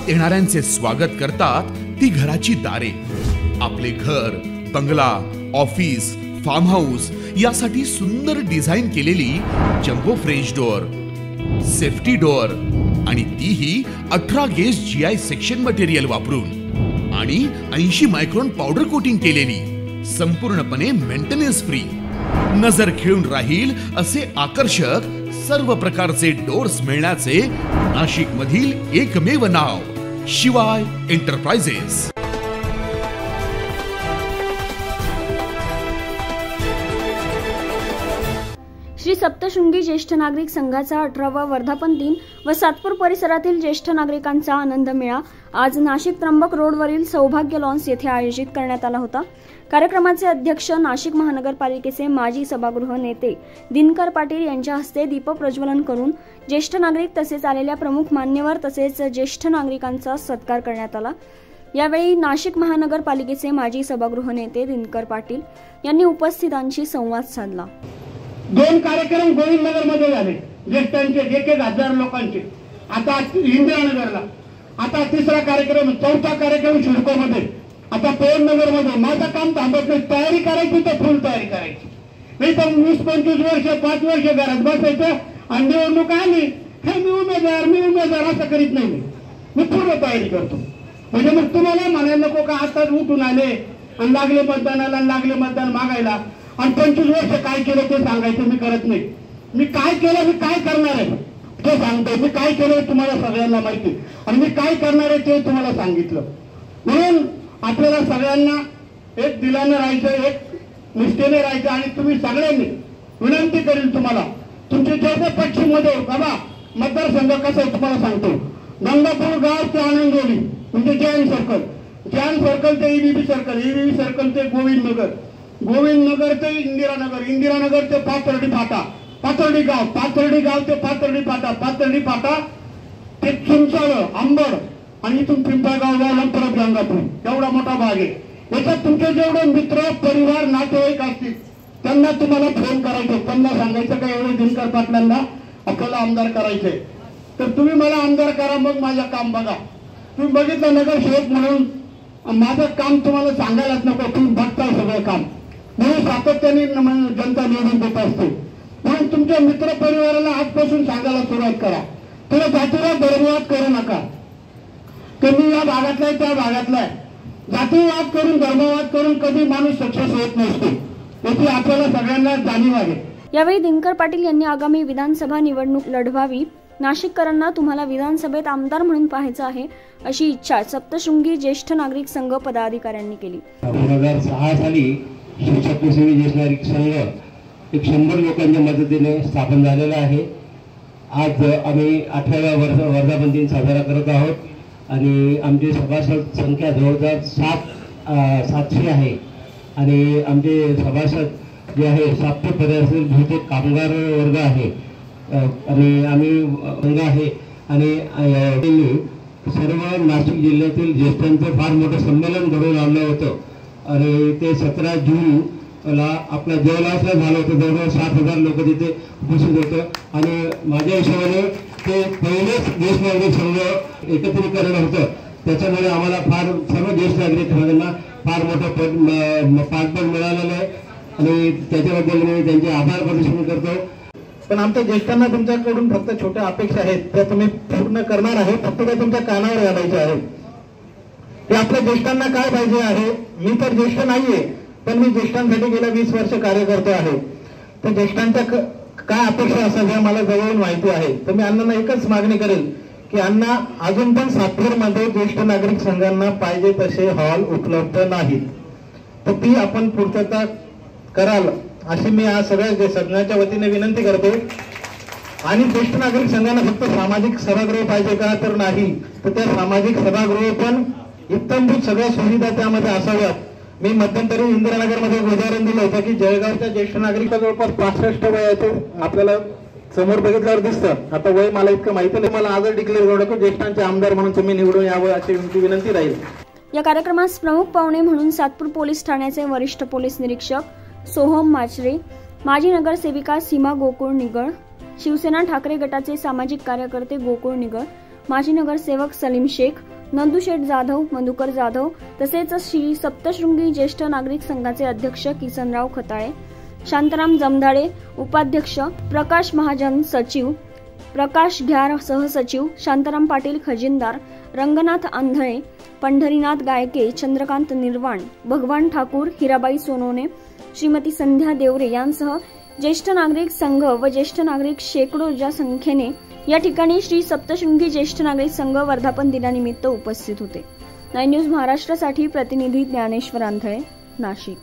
येणाऱ्यांचे स्वागत करतात ती घराची दारे. आपले घर, बंगला, ऑफिस, फार्म हाऊस यासाठी सुंदर डिझाईन केलेली jumbo French door, safety door आणि तीही 18 गेज GI सेक्शन मटेरियल वापरून आणि 80 मायक्रॉन पावडर कोटिंग केलेली, संपूर्णपणे मेंटेनन्स फ्री. नजर खिळून राहील असे आकर्षक सर्व प्रकारचे डोअर्स मिळण्याचे नाशिक मधील एकमेव नाव शिवाय एंटरप्राइजेस. श्री सप्तशृंगी ज्येष्ठ नागरिक संघाचा 18वा वर्धापन दिन व सातपूर परिसरातील ज्येष्ठ नागरिकांचा आनंद मेळा आज नाशिक त्र्यंबक रोडवरील सौभाग्य लॉन्स येथे आयोजित करण्यात आला होता. कार्यक्रमाचे अध्यक्ष नाशिक महानगरपालिकेचे माजी सभागृह नेते दिनकर पाटील यांच्या हस्ते दीप प्रज्वलन करून ज्येष्ठ नागरिक तसेच आलेल्या प्रमुख मान्यवर तसेच ज्येष्ठ नागरिकांचा सत्कार करण्यात आला. यावेळी नाशिक महानगरपालिकेचे माजी सभागृह नेते दिनकर पाटील यांनी उपस्थितांशी संवाद साधला. 2 कार्यक्रम गोविंदनगर मध्ये झाले ज्येष्ठांचे 1,000 लोकांचे. आता इंदिरानगरला, आता 3रा कार्यक्रम, 4था कार्यक्रम शिडको मध्ये, आता पवननगर मध्ये. माझं काम थांबत नाही, तयारी करायची तर फुल तयारी करायची, नाही तर 20-25 वर्ष 5 वर्ष घरात बसायचं आणि निवडणूक आली हे मी उमेदवार असं करीत नाही. मी पूर्ण तयारी करतो. म्हणजे मग तुम्हाला म्हणायला नको का आता उठून आले आणि लागले मतदानाला, लागले मतदान मागायला आणि 25 वर्ष काय केलं ते सांगायचं मी करत नाही. मी काय केलं, मी काय करणार आहे ते सांगतो. मी काय केलं तुम्हाला सगळ्यांना माहिती आणि मी काय करणार आहे ते तुम्हाला सांगितलं. म्हणून आपल्याला सगळ्यांना एक दिलानं राहायचं, एक निष्ठेने राहायचं. आणि तुम्ही सगळ्यांनी विनंती करेल तुम्हाला, तुमचे जेवढे पश्चिम मध्ये बाबा मतदारसंघ कसं आहे तुम्हाला सांगतो. गंगापूर गाव ते आनंदोली म्हणजे जैन सर्कल ते EBB सर्कल ते गोविंदनगर ते इंदिरानगर ते पाथर्डी गाव ते पाथर्डी फाटा ते चिंचाळ, आंबड आणि इथून पिंपळगाव जाऊन परत गंगापूर, एवढा मोठा भाग आहे. याच्यात तुमचे जेवढे मित्र, परिवार, नातेवाईक असतील त्यांना तुम्हाला फोन करायचे, त्यांना सांगायचं का एवढे दिनकर पाटलांना आपल्याला आमदार करायचंय, तर तुम्ही मला आमदार करा, मग माझं काम बघा. तुम्ही बघितलं नगरसेवक म्हणून माझं काम तुम्हाला सांगायलाच नको, तुम्ही बघताय सगळं काम. म्हणून सातत्याने जनता निवडून देत असते. म्हणून तुमच्या मित्र परिवाराला आजपासून सांगायला सुरुवात करा, तुम्ही जातीवाद धर्मवाद करू नका. तुम्ही या भागातला आहे त्या भागातला आहे, जातीवाद करून धर्मवाद करून कधी माणूस सक्सेस होत नसतो, याची आपल्याला सगळ्यांना जाणीव आहे. यावेळी दिनकर पाटील यांनी आगामी विधानसभा निवडणूक लढवावी, नाशिककरांना तुम्हाला विधानसभेत आमदार म्हणून पाहायचं आहे अशी इच्छा सप्तशृंगी ज्येष्ठ नागरिक संघ पदाधिकाऱ्यांनी केली. 2006 साली श्री सप्तशृंगी ज्येष्ठ नागरिक संघ 100 लोकांच्या मदतीने स्थापन झालेला आहे. आज आम्ही 18व्या वर्धापन दिन साजरा करत आहोत आणि आमची सभासद संख्या जवळजवळ 700 आहे. आणि आमचे सभासद जे आहे 7 पदातील बहुतेक कामगार वर्ग आहे आणि आम्ही संघ आहे. आणि सर्व नाशिक जिल्ह्यातील ज्येष्ठांचं फार मोठं संमेलन घडवून आणलं होतं आणि ते 17 जूनला आपल्या देवलासला झालं होतं. जवळजवळ 7,000 लोक तिथे उपस्थित होतं आणि माझ्या हिशोबाने ते पहिलेच ज्येष्ठ नागरिक संघ एकत्रीकरण होतं. त्याच्यामुळे आम्हाला फार सर्व ज्येष्ठ नागरिकांना फार मोठं पाठबळ मिळालेलं आहे आणि त्याच्याबद्दल मी त्यांचे आभार प्रदर्शन करतो. पण आमच्या ज्येष्ठांना तुमच्याकडून फक्त छोट्या अपेक्षा आहेत, त्या तुम्ही पूर्ण करणार आहे. फक्त त्या तुमच्या कानावर घालायच्या आहेत. ते आपल्या ज्येष्ठांना काय पाहिजे आहे. मी तर ज्येष्ठ नाहीये, पण मी ज्येष्ठांसाठी गेल्या 20 वर्ष कार्य करतो आहे. तर ज्येष्ठांच्या काय अपेक्षा असतात हे मला जवळून माहिती आहे. तर मी अण्णांना एकच मागणी करेल की अण्णा, अजून पण सातपूरमध्ये ज्येष्ठ नागरिक संघांना पाहिजे तसे हॉल उपलब्ध नाहीत, तर ती आपण पूर्तता कराल अशी मी आज सगळ्या सगळ्यांच्या वतीने विनंती करतो. आणि ज्येष्ठ नागरिक संघांना फक्त सामाजिक सभागृह पाहिजे का, तर नाही, तर त्या सामाजिक सभागृह पण इत्तमभूत सगळ्या सुविधा त्यामध्ये असाव्यात. मी मध्यंतरी इंदिरानगरमध्ये उदाहरण दिलं होतं की जळगावच्या ज्येष्ठ नागरिक जवळपास 65 वयाचे आपल्याला समोर बघितल्यावर दिसतं. आता वय मला इतकं माहिती नाही, मला आजच डिक्लेअर करू नका ज्येष्ठांचे आमदार म्हणून तुम्ही निवडून यावं अशी विनंती राहील. या कार्यक्रमास प्रमुख पाहुणे म्हणून सातपूर पोलीस ठाण्याचे वरिष्ठ पोलीस निरीक्षक सोहम माचरे, माजी नगरसेविका सीमा गोकुळ निगळ, शिवसेना ठाकरे गटाचे सामाजिक कार्यकर्ते गोकुळ निगळ, माजी नगरसेवक सलीम शेख, नंदुशेठ जाधव, मधुकर जाधव तसेच श्री सप्तशृंगी ज्येष्ठ नागरिक संघाचे अध्यक्ष किसनराव खताळे, शांताराम जमदाडे उपाध्यक्ष, प्रकाश महाजन सचिव, प्रकाश घ्यार सहसचिव, शांताराम पाटील खजिनदार, रंगनाथ आंधळे, पंढरीनाथ गायके, चंद्रकांत निर्वाण, भगवान ठाकूर, हिराबाई सोनवणे, श्रीमती संध्या देवरे यांसह ज्येष्ठ नागरिक संघ व ज्येष्ठ नागरिक शेकडोच्या संख्येने या ठिकाणी श्री सप्तशृंगी ज्येष्ठ नागरिक संघ वर्धापन दिनानिमित्त उपस्थित होते. 9 न्यूज महाराष्ट्रासाठी प्रतिनिधी ज्ञानेश्वर आंधळे, नाशिक.